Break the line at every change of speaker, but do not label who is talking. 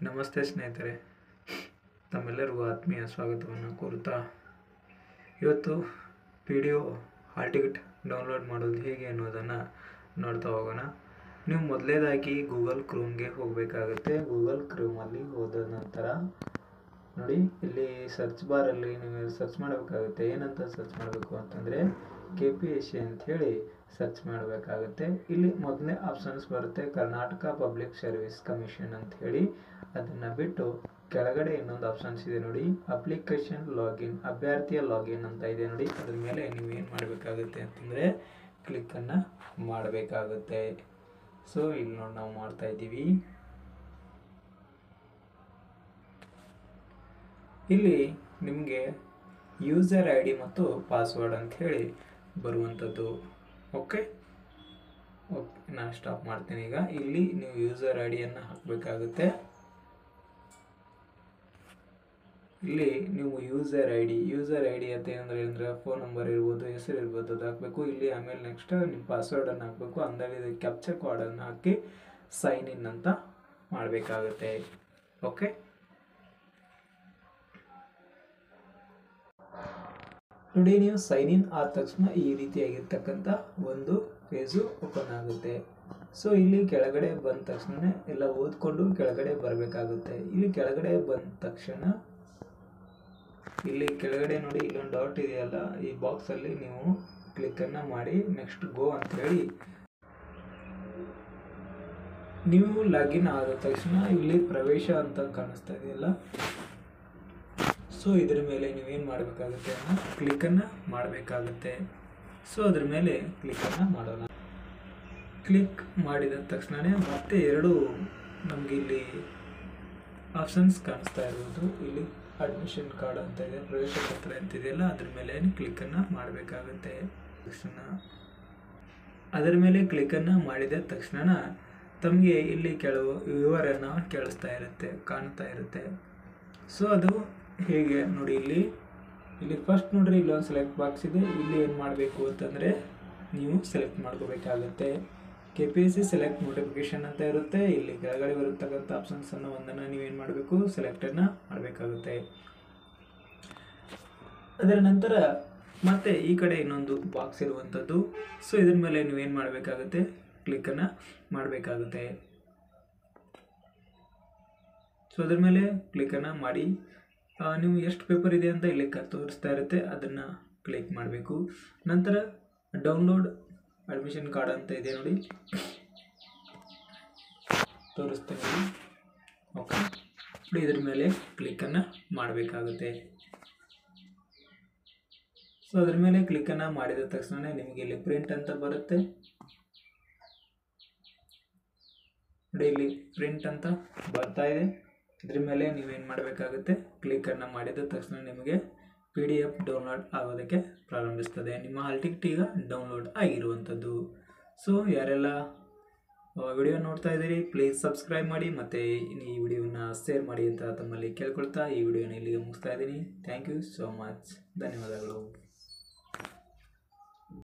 ನಮಸ್ತೆ ಸ್ನೇಹಿತರೆ, ತಮ್ಮೆಲ್ಲರಿಗೂ ಆತ್ಮೀಯ ಸ್ವಾಗತವನ್ನು ಕೋರುತ್ತಾ ಇವತ್ತು ಪಿ.ಡಿ.ಒ ಹಾಲ್ ಟಿಕೆಟ್ ಡೌನ್ಲೋಡ್ ಮಾಡೋದು ಹೇಗೆ ಅನ್ನೋದನ್ನು ನೋಡ್ತಾ ಹೋಗೋಣ. ನೀವು ಮೊದಲೇದಾಗಿ ಗೂಗಲ್ ಕ್ರೋಮ್ಗೆ ಹೋಗಬೇಕಾಗುತ್ತೆ. ಗೂಗಲ್ ಕ್ರೋಮಲ್ಲಿ ಹೋದ ನಂತರ ನೋಡಿ, ಇಲ್ಲಿ ಸರ್ಚ್ ಬಾರಲ್ಲಿ ನೀವು ಸರ್ಚ್ ಮಾಡಬೇಕಾಗುತ್ತೆ. ಏನಂತ ಸರ್ಚ್ ಮಾಡಬೇಕು ಅಂತಂದರೆ KPSC ಅಂಥೇಳಿ ಸರ್ಚ್ ಮಾಡಬೇಕಾಗುತ್ತೆ. ಇಲ್ಲಿ ಮೊದಲನೇ ಆಪ್ಷನ್ಸ್ ಬರುತ್ತೆ, ಕರ್ನಾಟಕ ಪಬ್ಲಿಕ್ ಸರ್ವಿಸ್ ಕಮಿಷನ್ ಅಂತ ಹೇಳಿ. ಅದನ್ನು ಬಿಟ್ಟು ಕೆಳಗಡೆ ಇನ್ನೊಂದು ಆಪ್ಷನ್ಸ್ ಇದೆ ನೋಡಿ, ಅಪ್ಲಿಕೇಶನ್ ಲಾಗಿನ್, ಅಭ್ಯರ್ಥಿಯ ಲಾಗಿನ್ ಅಂತ ಇದೆ ನೋಡಿ. ಅದ್ರ ಮೇಲೆ ನೀವು ಏನು ಮಾಡಬೇಕಾಗುತ್ತೆ ಅಂತಂದರೆ ಕ್ಲಿಕ್ಕನ್ನು ಮಾಡಬೇಕಾಗುತ್ತೆ. ಸೊ ಇಲ್ಲಿ ನೋಡಿ ನಾವು ಮಾಡ್ತಾ ಇದ್ದೀವಿ. ಇಲ್ಲಿ ನಿಮಗೆ ಯೂಸರ್ ID ಮತ್ತು ಪಾಸ್ವರ್ಡ್ ಅಂತ ಹೇಳಿ ಬರುವಂಥದ್ದು. ಓಕೆ, ನಾನು ಸ್ಟಾಪ್ ಮಾಡ್ತೀನಿ. ಈಗ ಇಲ್ಲಿ ನೀವು ಯೂಸರ್ ID-ಯನ್ನು ಹಾಕಬೇಕಾಗುತ್ತೆ. ಇಲ್ಲಿ ನೀವು ಯೂಸರ್ ಐಡಿ ಅಂತ ಏನಂದ್ರೆ ಫೋನ್ ನಂಬರ್ ಇರ್ಬೋದು, ಹೆಸರು ಇರ್ಬೋದು, ಅದು ಹಾಕಬೇಕು. ಇಲ್ಲಿ ಆಮೇಲೆ ನೆಕ್ಸ್ಟ್ ನಿಮ್ಮ ಪಾಸ್ವರ್ಡನ್ನು ಹಾಕಬೇಕು. ಅಂದಲ್ಲಿ ಕ್ಯಾಪ್ಚರ್ ಕೋಡನ್ನು ಹಾಕಿ ಸೈನ್ ಇನ್ ಅಂತ ಮಾಡಬೇಕಾಗುತ್ತೆ. ಓಕೆ, ನೋಡಿ, ನೀವು ಸೈನ್ ಇನ್ ಆದ ತಕ್ಷಣ ಈ ರೀತಿಯಾಗಿರ್ತಕ್ಕಂಥ ಒಂದು ಪೇಜು ಓಪನ್ ಆಗುತ್ತೆ. ಸೊ ಇಲ್ಲಿ ಕೆಳಗಡೆ ಬಂದ ತಕ್ಷಣ ಎಲ್ಲ ಓದ್ಕೊಂಡು ಕೆಳಗಡೆ ಬರಬೇಕಾಗುತ್ತೆ. ಇಲ್ಲಿ ಕೆಳಗಡೆ ಬಂದ ತಕ್ಷಣ ಇಲ್ಲಿ ಕೆಳಗಡೆ ನೋಡಿ, ಇಲ್ಲೊಂದು ಡಾಟ್ ಇದೆಯಲ್ಲ, ಈ ಬಾಕ್ಸಲ್ಲಿ ನೀವು ಕ್ಲಿಕ್ಕನ್ನು ಮಾಡಿ ನೆಕ್ಸ್ಟ್ ಗೋ ಅಂತ ಹೇಳಿ ನೀವು ಲಾಗಿನ್ ಆದ ತಕ್ಷಣ ಇಲ್ಲಿ ಪ್ರವೇಶ ಅಂತ ಕಾಣಿಸ್ತಾ ಇದೆಯಲ್ಲ, ಸೊ ಇದ್ರ ಮೇಲೆ ನೀವೇನು ಮಾಡಬೇಕಾಗುತ್ತೆ ಅನ್ನೋ ಕ್ಲಿಕ್ಕನ್ನು ಮಾಡಬೇಕಾಗುತ್ತೆ. ಸೊ ಅದ್ರ ಮೇಲೆ ಕ್ಲಿಕ್ಕನ್ನು ಮಾಡೋಣ. ಕ್ಲಿಕ್ ಮಾಡಿದ ತಕ್ಷಣ ಮತ್ತೆ ಎರಡು ನಮಗೆ ಇಲ್ಲಿ ಆಪ್ಷನ್ಸ್ ಕಾಣಿಸ್ತಾ ಇರೋದು. ಇಲ್ಲಿ ಅಡ್ಮಿಷನ್ ಕಾರ್ಡ್ ಅಂತ ಇದೆ, ಪ್ರವೇಶ ಪತ್ರ ಅಂತಿದೆಯಲ್ಲ, ಅದ್ರ ಮೇಲೆ ಕ್ಲಿಕ್ಕನ್ನು ಮಾಡಬೇಕಾಗುತ್ತೆ. ಅದರ ಮೇಲೆ ಕ್ಲಿಕ್ಕನ್ನು ಮಾಡಿದ ತಕ್ಷಣ ತಮಗೆ ಇಲ್ಲಿ ಕೆಲವು ವಿವರನ್ನು ಕಾಣ್ತಾ ಇರುತ್ತೆ. ಸೊ ಅದು ಹೇಗೆ ನೋಡಿ, ಇಲ್ಲಿ ಫಸ್ಟ್ ನೋಡ್ರಿ, ಇಲ್ಲೊಂದು ಸೆಲೆಕ್ಟ್ ಬಾಕ್ಸ್ ಇದೆ. ಇಲ್ಲಿ ಏನು ಮಾಡಬೇಕು ಅಂತಂದರೆ ನೀವು ಸೆಲೆಕ್ಟ್ ಮಾಡ್ಕೋಬೇಕಾಗುತ್ತೆ. KPSC ಸೆಲೆಕ್ಟ್ ನೋಟಿಫಿಕೇಶನ್ ಅಂತ ಇರುತ್ತೆ. ಇಲ್ಲಿ ಕೆಳಗಡೆ ಬರತಕ್ಕಂಥ ಆಪ್ಷನ್ಸನ್ನು ಒಂದನ್ನು ನೀವೇನು ಮಾಡಬೇಕು, ಸೆಲೆಕ್ಟನ್ನು ಮಾಡಬೇಕಾಗುತ್ತೆ. ಅದರ ನಂತರ ಮತ್ತೆ ಈ ಕಡೆ ಇನ್ನೊಂದು ಬಾಕ್ಸ್ ಇರುವಂಥದ್ದು. ಸೊ ಇದ್ರ ಮೇಲೆ ನೀವೇನು ಮಾಡಬೇಕಾಗುತ್ತೆ, ಕ್ಲಿಕ್ಕನ್ನು ಮಾಡಬೇಕಾಗುತ್ತೆ. ಸೊ ಅದ್ರ ಮೇಲೆ ಕ್ಲಿಕ್ಕನ್ನು ಮಾಡಿ ನೀವು ಎಷ್ಟು ಪೇಪರ್ ಇದೆ ಅಂತ ಇಲ್ಲಿ ತೋರಿಸ್ತಾ ಇರುತ್ತೆ, ಅದನ್ನು ಕ್ಲಿಕ್ ಮಾಡಬೇಕು. ನಂತರ ಡೌನ್ಲೋಡ್ ಅಡ್ಮಿಷನ್ ಕಾರ್ಡ್ ಅಂತ ಇದೆ ನೋಡಿ, ತೋರಿಸ್ತೀನಿ. ಓಕೆ, ಇದ್ರ ಮೇಲೆ ಕ್ಲಿಕ್ಕನ್ನು ಮಾಡಬೇಕಾಗುತ್ತೆ. ಸೊ ಅದ್ರ ಮೇಲೆ ಕ್ಲಿಕ್ಕನ್ನು ಮಾಡಿದ ತಕ್ಷಣ ನಿಮಗೆ ಇಲ್ಲಿ ಪ್ರಿಂಟ್ ಅಂತ ಬರುತ್ತೆ ನೋಡಿ, ಇಲ್ಲಿ ಪ್ರಿಂಟ್ ಅಂತ ಬರ್ತಾ ಇದೆ. ಇದ್ರ ಮೇಲೆ ನೀವೇನು ಮಾಡಬೇಕಾಗುತ್ತೆ, ಕ್ಲಿಕ್ಕನ್ನು ಮಾಡಿದ ತಕ್ಷಣ ನಿಮಗೆ PDF ಡೌನ್ಲೋಡ್ ಆಗೋದಕ್ಕೆ ಪ್ರಾರಂಭಿಸ್ತದೆ. ನಿಮ್ಮ ಹಾಲ್ ಟಿಕೆಟ್ ಈಗ ಡೌನ್ಲೋಡ್ ಆಗಿರುವಂಥದ್ದು. ಸೊ ಯಾರೆಲ್ಲ ವಿಡಿಯೋ ನೋಡ್ತಾ ಇದ್ದೀರಿ, ಪ್ಲೀಸ್ ಸಬ್ಸ್ಕ್ರೈಬ್ ಮಾಡಿ ಮತ್ತು ಈ ವಿಡಿಯೋನ ಶೇರ್ ಮಾಡಿ ಅಂತ ತಮ್ಮಲ್ಲಿ ಕೇಳ್ಕೊಳ್ತಾ ಈ ವಿಡಿಯೋನ ಇಲ್ಲಿಗೆ ಮುಗಿಸ್ತಾ ಇದ್ದೀನಿ. Thank you so much. ಧನ್ಯವಾದಗಳು.